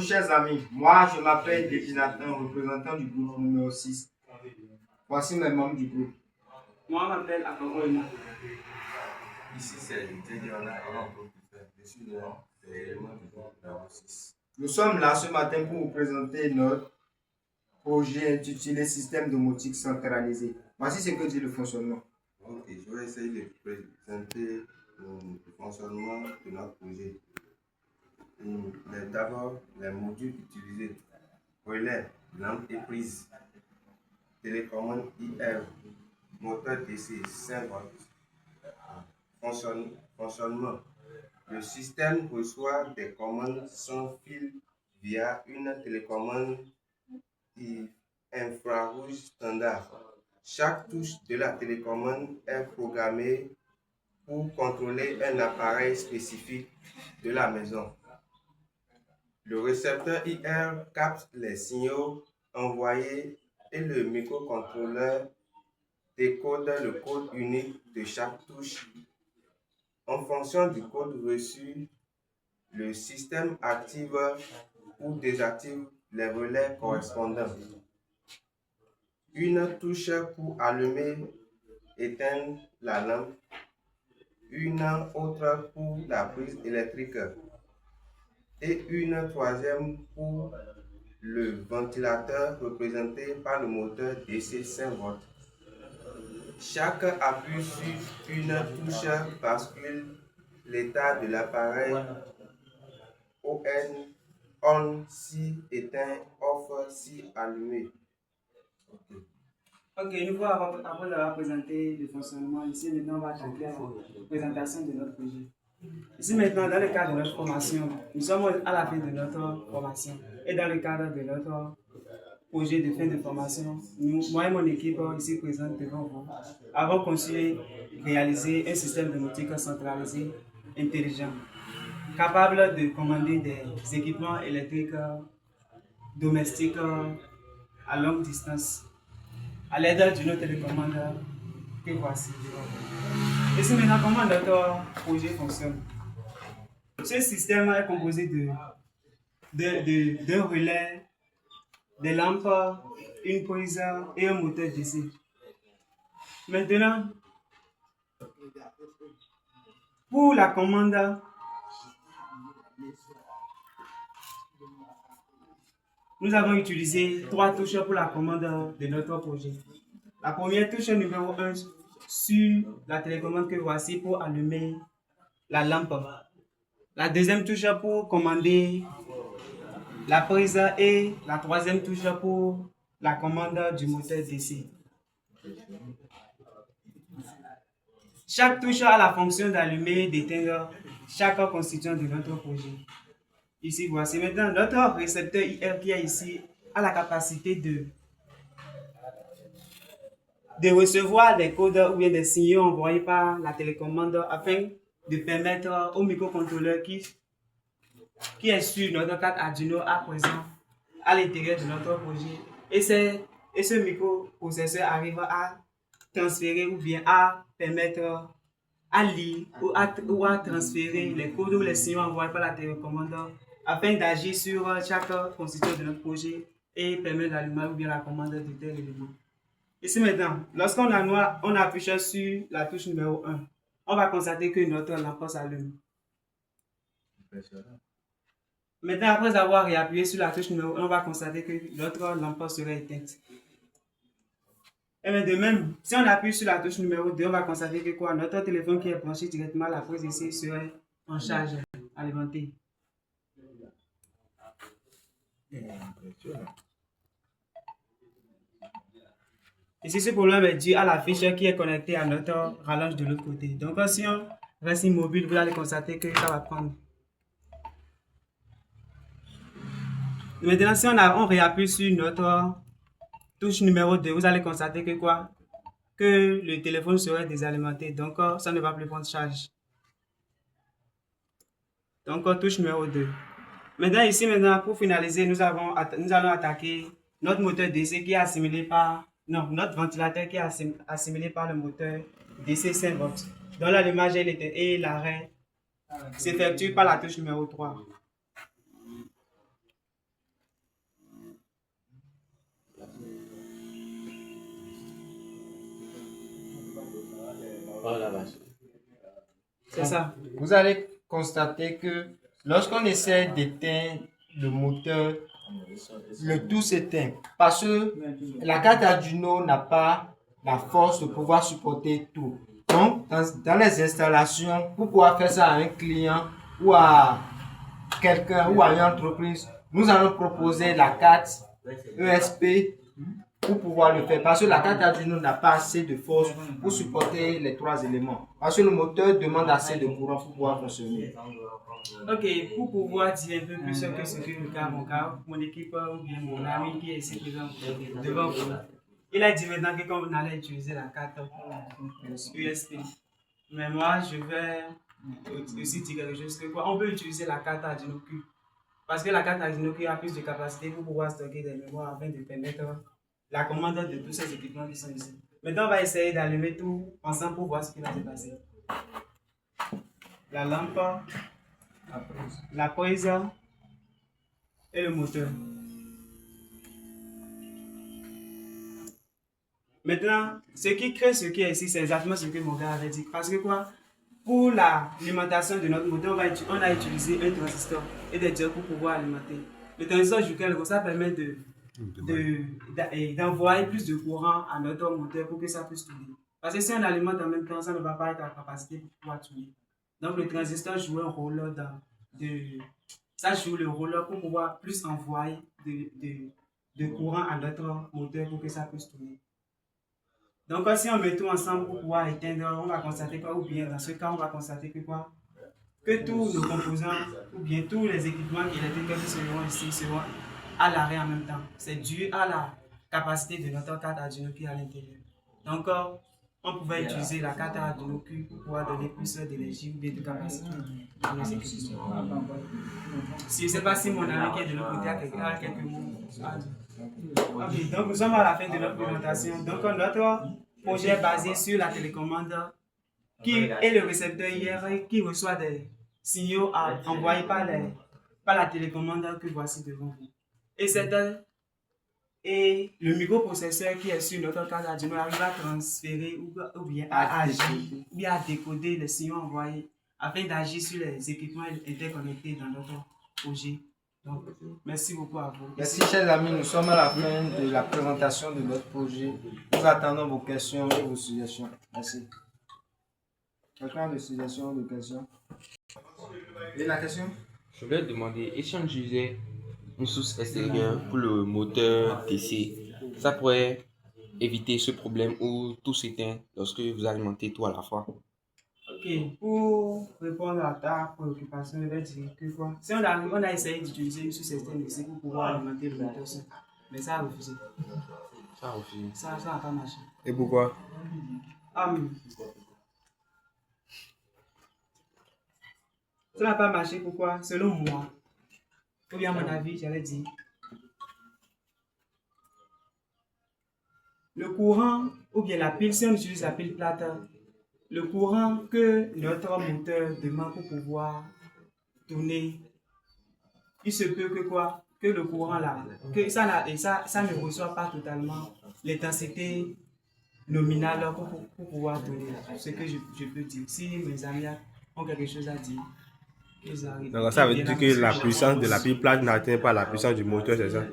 Chers amis, moi je m'appelle Nathan, représentant du groupe numéro 6. Voici mes membres du groupe. Moi, je m'appelle Akakoina. Ici, c'est Teddy, je suis l'élément du groupe numéro 6. Nous sommes là ce matin pour vous présenter notre projet intitulé Système domotique centralisé. Voici ce que dit le fonctionnement. Ok, je vais essayer de présenter le fonctionnement de notre projet. D'abord, les modules utilisés: relais, lampe et prise, télécommande IR, moteur DC 5 volts. Fonctionnement: le système reçoit des commandes sans fil via une télécommande infrarouge standard. Chaque touche de la télécommande est programmée pour contrôler un appareil spécifique de la maison. Le récepteur IR capte les signaux envoyés et le microcontrôleur décode le code unique de chaque touche. En fonction du code reçu, le système active ou désactive les relais correspondants. Une touche pour allumer, éteindre la lampe, une autre pour la prise électrique et une troisième pour le ventilateur représenté par le moteur DC 5 volts. Chaque appui sur une touche bascule l'état de l'appareil on si éteint, off si allumé. Ok, une fois après avoir présenté le fonctionnement, ici maintenant on va attaquer à la présentation de notre projet. Ici maintenant, dans le cadre de notre formation, nous sommes à la fin de notre formation. Et dans le cadre de notre projet de fin de formation, moi et mon équipe ici présente devant vous avons conçu et réalisé un système domotique centralisé intelligent, capable de commander des équipements électriques domestiques à longue distance à l'aide d'une télécommande que voici. Ici maintenant, comment notre projet fonctionne? Ce système est composé d'un relais, des lampes, une prise et un moteur DC. Maintenant, pour la commande, nous avons utilisé 3 touches pour la commande de notre projet. La première touche numéro 1 sur la télécommande que voici pour allumer la lampe. La deuxième touche pour commander la prise et la troisième touche pour la commande du moteur DC. Chaque touche a la fonction d'allumer et d'éteindre chaque constituant de notre projet. Ici, voici maintenant notre récepteur IR qui est ici a la capacité de recevoir des codes ou bien des signaux envoyés par la télécommande afin de permettre au microcontrôleur qui est sur notre carte Arduino à présent à l'intérieur de notre projet. Et ce microprocesseur arrive à transférer ou bien à permettre à lire ou à transférer les codes ou les signaux envoyés par la télécommande afin d'agir sur chaque constituant de notre projet et permettre l'allumage ou bien la commande de tel élément. Ici maintenant, lorsqu'on appuie sur la touche numéro 1, on va constater que notre lampe s'allume. Maintenant, après avoir réappuyé sur la touche numéro 1, on va constater que notre lampe serait éteinte. Et bien de même, si on appuie sur la touche numéro 2, on va constater que quoi? Notre téléphone qui est branché directement à la prise ici serait en charge, alimenté. Ici, ce problème est dû à la fiche qui est connectée à notre rallonge de l'autre côté. Donc, si on reste immobile, vous allez constater que ça va prendre. Maintenant, si on réappuie sur notre touche numéro 2, vous allez constater que quoi? Que le téléphone serait désalimenté. Donc, ça ne va plus prendre charge. Donc, touche numéro 2. Maintenant, pour finaliser, nous allons attaquer notre moteur DC qui est assimilé par... Non, notre ventilateur qui est assimilé par le moteur DC 5 volts, dont l'allumage et l'arrêt s'effectuent par la touche numéro 3. C'est ça. Vous allez constater que lorsqu'on essaie d'éteindre le moteur, le tout s'éteint parce que la carte Arduino n'a pas la force de pouvoir supporter tout. Donc, dans les installations, pour pouvoir faire ça à un client ou à quelqu'un ou à une entreprise, nous allons proposer la carte ESP pour pouvoir le faire parce que la carte Arduino n'a pas assez de force pour supporter les 3 éléments. Parce que le moteur demande assez de courant pour pouvoir fonctionner. Ok, pour pouvoir dire un peu plus que ce que le cas, mon équipe ou bien mon ami qui est ici présent devant vous, il a dit maintenant que quand on allait utiliser la carte USP, mais moi je vais aussi dire quelque chose que quoi, on peut utiliser la carte Arduino Q parce que la carte Arduino Q a plus de capacité pour pouvoir stocker des mémoires afin de permettre la commande de tous ces équipements qui sont ici. Maintenant, on va essayer d'allumer tout ensemble pour voir ce qui va se passer. La lampe, la prise et le moteur. Maintenant, ce qui crée ce qui est ici, c'est exactement ce que mon gars avait dit. Parce que quoi, pour l'alimentation de notre moteur, on a utilisé un transistor et des diodes pour pouvoir alimenter. Le transistor Jukel, ça permet d'envoyer plus de courant à notre moteur pour que ça puisse tourner. Parce que si on alimente en même temps, ça ne va pas être à capacité pour pouvoir tourner. Donc le transistor joue un rôle ça joue le rôle pour pouvoir plus envoyer de courant à notre moteur pour que ça puisse tourner. Donc si on met tout ensemble pour pouvoir éteindre, on va constater quoi, ou bien dans ce cas, on va constater que quoi, que tous nos composants, ou bien tous les équipements électriques qui seront ici seront à l'arrêt en même temps. C'est dû à la capacité de notre carte Arduino qui est à l'intérieur. Donc on pouvait utiliser la carte Arduino Q pour pouvoir donner plus d'énergie ou bien de capacité à nos équipements. Je ne sais pas si mon ami qui est de l'autre côté a quelques mots à dire. Ok, donc nous sommes à la fin de notre présentation. Donc notre projet est basé sur la télécommande qui est le récepteur IR qui reçoit des signaux envoyés par la télécommande que voici devant vous. Et le microprocesseur qui est sur notre carte Arduino arrive à transférer ou bien à agir, ou bien à décoder les signaux envoyés afin d'agir sur les équipements interconnectés dans notre projet. Donc, merci beaucoup à vous. Merci, chers amis. Nous sommes à la fin de la présentation de notre projet. Nous attendons vos questions et vos suggestions. Merci. Quelqu'un a des suggestions ou des questions? Et la question? Je voulais demander, et si on utilisait une source extérieure pour le moteur DC, ça pourrait éviter ce problème où tout s'éteint lorsque vous alimentez tout à la fois? Ok, pour répondre à ta préoccupation, je vais dire que quoi? Si on a essayé d'utiliser une source externe DC pour pouvoir alimenter le moteur, mais ça a refusé. Ça a refusé. Ça n'a pas marché. Et pourquoi? Ça n'a pas marché, pourquoi? Selon moi, ou bien à mon avis, j'allais dire, le courant, ou bien la pile, si on utilise la pile plate, le courant que notre moteur demande pour pouvoir tourner, il se peut que quoi? Que le courant là, que ça ne reçoit pas totalement l'intensité nominale pour pouvoir tourner. Ce que je peux dire. Si mes amis ont quelque chose à dire, ils arrivent. Donc ça veut dire que la puissance de la pile plate n'atteint pas la puissance du moteur, c'est ça?